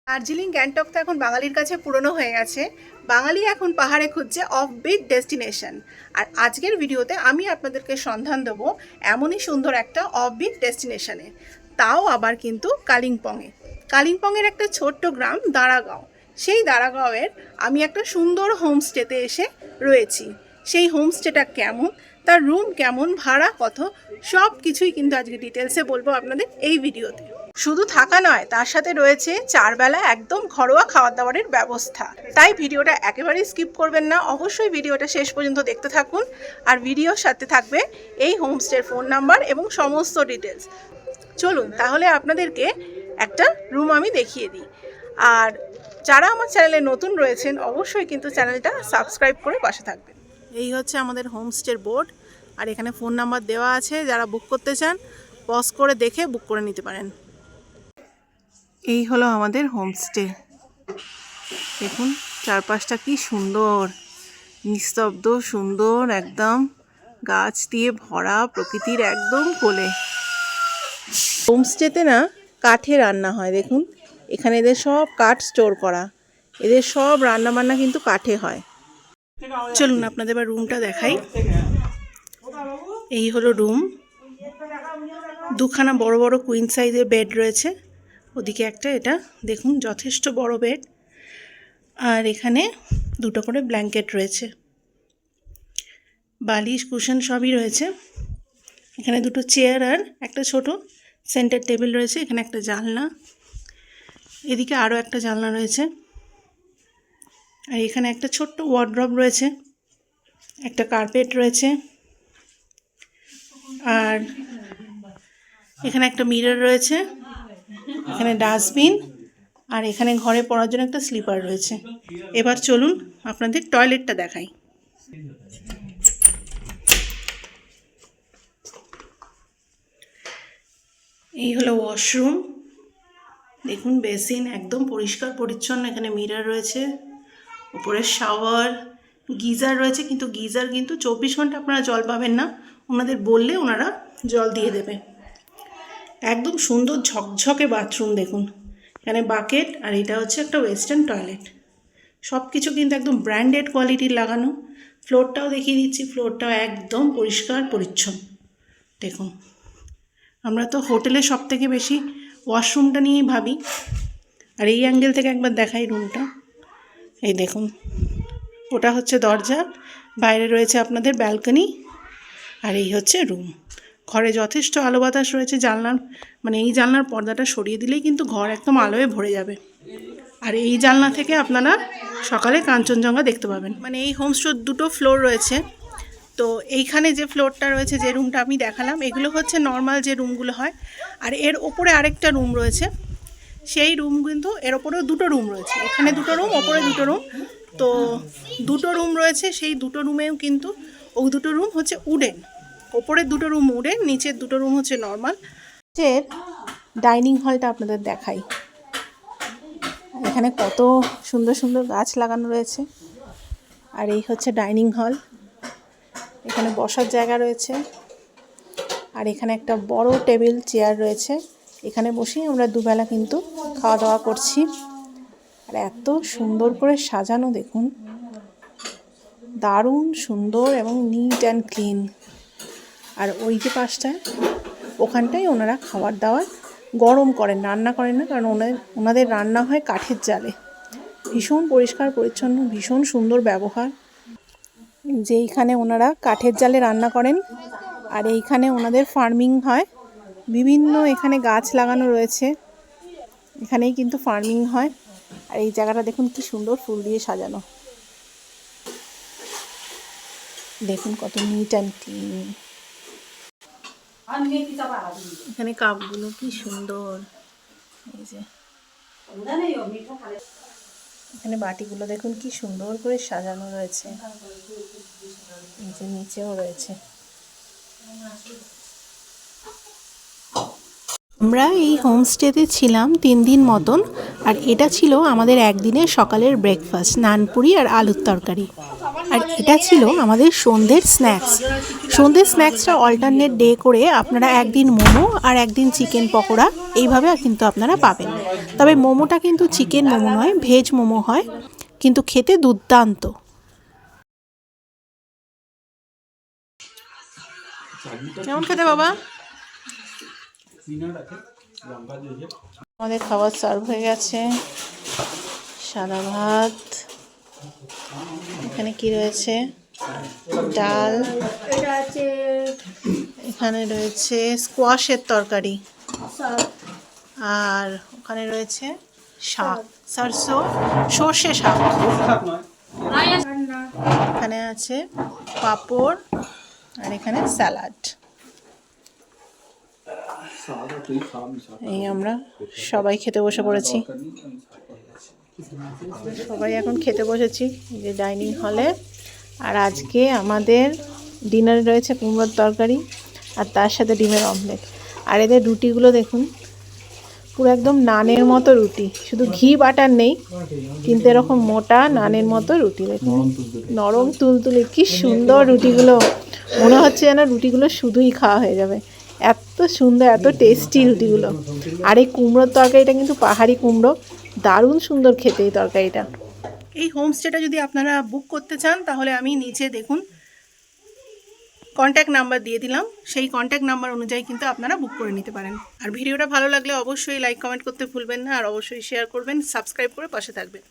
দার্জিলিং গ্যাংটক তো এখন বাঙালির কাছে পুরনো হয়ে গেছে। বাঙালি এখন পাহাড়ে খুঁজছে অফবিট ডেস্টিনেশন। আর আজকের ভিডিওতে আমি আপনাদেরকে সন্ধান দেবো এমনই সুন্দর একটা অফবিট ডেস্টিনেশনে, তাও আবার কিন্তু কালিম্পংয়ে। কালিম্পংয়ের একটা ছোট্ট গ্রাম দাঁড়াগাঁও। সেই দাঁড়াগাঁওয়ের আমি একটা সুন্দর হোমস্টেতে এসে রয়েছি। সেই হোমস্টেটা কেমন, তার রুম কেমন, ভাড়া কত, সব কিছুই কিন্তু আজকে ডিটেলসে বলবো আপনাদের এই ভিডিওতে। শুধু থাকা নয়, তার সাথে রয়েছে 4 বেলা একদম ঘরোয়া খাবার দাবারের ব্যবস্থা। তাই ভিডিওটা একেবারেই স্কিপ করবেন না, অবশ্যই ভিডিওটা শেষ পর্যন্ত দেখতে থাকুন। আর ভিডিওর সাথে থাকবে এই হোমস্টের ফোন নাম্বার এবং সমস্ত ডিটেলস। চলুন তাহলে আপনাদেরকে একটা রুম আমি দেখিয়ে দিই। আর যারা আমার চ্যানেলে নতুন রয়েছেন অবশ্যই কিন্তু চ্যানেলটা সাবস্ক্রাইব করে পাশে থাকবেন। এই হচ্ছে আমাদের হোমস্টের বোর্ড, আর এখানে ফোন নাম্বার দেওয়া আছে। যারা বুক করতে চান পজ করে দেখে বুক করে নিতে পারেন। এই হলো আমাদের হোমস্টে। দেখুন চারপাশটা কি সুন্দর, নিস্তব্ধ, সুন্দর, একদম গাছ দিয়ে ভরা, প্রকৃতির একদম কোলে। হোমস্টেতে না কাঠে রান্না হয়। দেখুন এখানে এদের সব কাঠ স্টোর করা, এদের সব রান্না বান্না কিন্তু কাঠে হয়। চলুন আপনাদের এবার রুমটা দেখাই। এই হলো রুম। দুখানা বড় বড় কুইন সাইজের বেড রয়েছে, ওদিকে একটা, এটা দেখুন যথেষ্ট বড় বেড। আর এখানে দুটো করে ব্ল্যাঙ্কেট রয়েছে, বালিশ কুশন সবই রয়েছে। এখানে দুটো চেয়ার আর একটা ছোট সেন্টার টেবিল রয়েছে। এখানে একটা জানলা, এদিকে আরও একটা জানলা রয়েছে। আর এখানে একটা ছোট্ট ওয়ার্ড্রব রয়েছে, একটা কার্পেট রয়েছে, আর এখানে একটা মিরর রয়েছে, এখানে ডাস্টবিন, আর এখানে ঘরে পড়ার জন্য একটা স্লিপার রয়েছে। এবার চলুন আপনাদের টয়লেটটা দেখাই। এই হলো ওয়াশরুম। দেখুন বেসিন একদম পরিষ্কার পরিচ্ছন্ন, এখানে মিরর রয়েছে, উপরে শাওয়ার, গিজার রয়েছে। কিন্তু গিজার কিন্তু 24 ঘন্টা আপনারা জল পাবেন না, ওনাদের বললে ওনারা জল দিয়ে দেবে। একদম সুন্দর ঝকঝকে বাথরুম। দেখুন এখানে বাকেট, আর এটা হচ্ছে একটা ওয়েস্টার্ন টয়লেট। সব কিছু কিন্তু একদম ব্র্যান্ডেড কোয়ালিটির লাগানো। ফ্লোরটাও দেখিয়ে দিচ্ছি, ফ্লোরটাও একদম পরিষ্কার পরিচ্ছন্ন। দেখুন আমরা তো হোটেলে সব থেকে বেশি ওয়াশরুমটা নিয়েই ভাবি। আর এই অ্যাঙ্গেল থেকে একবার দেখাই রুমটা। এই দেখুন ওটা হচ্ছে দরজা, বাইরে রয়েছে আপনাদের ব্যালকনি, আর এই হচ্ছে রুম। ঘরে যথেষ্ট আলো বাতাস রয়েছে। জানলার এই জানলার পর্দাটা সরিয়ে দিলেই কিন্তু ঘর একদম আলোয় ভরে যাবে। আর এই জানলা থেকে আপনারা সকালে কাঞ্চনজঙ্ঘা দেখতে পাবেন। এই হোমস্টের দুটো ফ্লোর রয়েছে। তো এইখানে যে ফ্লোরটা রয়েছে, যে রুমটা আমি দেখালাম, এগুলো হচ্ছে নর্মাল যে রুমগুলো হয়। আর এর ওপরে আরেকটা রুম রয়েছে, সেই রুম কিন্তু এর ওপরেও দুটো রুম রয়েছে। এখানে দুটো রুম, ওপরে দুটো রুম। তো দুটো রুম রয়েছে, সেই দুটো রুমেও কিন্তু ওই দুটো রুম হচ্ছে উডেন। ওপরের দুটো রুম উডেন, নিচের দুটো রুম হচ্ছে নর্মাল। ডাইনিং হলটা আপনাদের দেখাই। এখানে কত সুন্দর সুন্দর গাছ লাগানো রয়েছে। আর এই হচ্ছে ডাইনিং হল, এখানে বসার জায়গা রয়েছে। আর এখানে একটা বড় টেবিল চেয়ার রয়েছে, এখানে বসেই আমরা দুবেলা কিন্তু খাওয়া দাওয়া করছি। আর এত সুন্দর করে সাজানো, দেখুন দারুণ সুন্দর এবং নিট অ্যান্ড ক্লিন। আর ওই যে পাশটায়, ওখানটায় ওনারা খাবার দাবার গরম করেন, রান্না করেন না, কারণ ওনাদের রান্না হয় কাঠের জালে। ভীষণ পরিষ্কার পরিচ্ছন্ন, ভীষণ সুন্দর ব্যবহার। যে এইখানে ওনারা কাঠের জালে রান্না করেন, আর এইখানে ওনাদের ফার্মিং হয়। বিভিন্ন এখানে গাছ লাগানো রয়েছে, এখানেই কিন্তু ফার্মিং হয়। আর এই জায়গাটা দেখুন কি সুন্দর ফুল দিয়ে সাজানো। দেখুন কত নিট অ্যান্ড ক্লিন। এখানে কাপগুলো কি সুন্দর, এই যে এখানে বাটিগুলো দেখুন কি সুন্দর করে সাজানো রয়েছে। এই যে নিচেও রয়েছে। আমরা এই হোমস্টেতে ছিলাম 3 দিন মতন। আর এটা ছিল আমাদের একদিনের সকালের ব্রেকফাস্ট, নানপুরি আর আলুর তরকারি। আর এটা ছিল আমাদের সন্ধ্যের স্ন্যাক্স। সন্ধ্যের স্ন্যাক্সটা অল্টারনেট ডে করে আপনারা একদিন মোমো আর একদিন চিকেন পকোড়া এইভাবে কিন্তু আপনারা পাবেন। তবে মোমোটা কিন্তু চিকেন মোমো নয়, ভেজ মোমো হয়, কিন্তু খেতে দুর্দান্ত। কেমন খেতে বাবা? আমাদের খাবার সার্ভ হয়ে গেছে। সাদা ভাত, এখানে কি রয়েছে, ডাল, এখানে রয়েছে স্কোয়াশের তরকারি, আর ওখানে রয়েছে শাক, সর্ষে শাক, এখানে আছে পাঁপড়, আর এখানে স্যালাড। এই আমরা সবাই খেতে বসে পড়েছি, সবাই এখন খেতে বসেছি এই যে ডাইনিং হলে। আর আজকে আমাদের ডিনারে রয়েছে কুমড়োর তরকারি আর তার সাথে ডিমের অমলেট। আর এদের রুটিগুলো দেখুন, পুরো একদম নানের মতো রুটি, শুধু ঘি বাটার নেই, কিন্তু এরকম মোটা নানের মতো রুটি দেখুন, নরম তুলতুলে, কি সুন্দর রুটিগুলো। মনে হচ্ছে যেন রুটিগুলো শুধুই খাওয়া হয়ে যাবে, এত সুন্দর, এত টেস্টি রুটিগুলো। আর এই কুমড়োর তরকারিটা কিন্তু পাহাড়ি কুমড়ো, দারুণ সুন্দর খেতে এই তরকারিটা। এই হোমস্টেটা যদি আপনারা বুক করতে চান তাহলে আমি নিচে দেখুন কন্ট্যাক্ট নাম্বার দিয়ে দিলাম, সেই কন্ট্যাক্ট নাম্বার অনুযায়ী কিন্তু আপনারা বুক করে নিতে পারেন। আর ভিডিওটা ভালো লাগলে অবশ্যই লাইক কমেন্ট করতে ভুলবেন না, আর অবশ্যই শেয়ার করবেন, সাবস্ক্রাইব করে পাশে থাকবেন।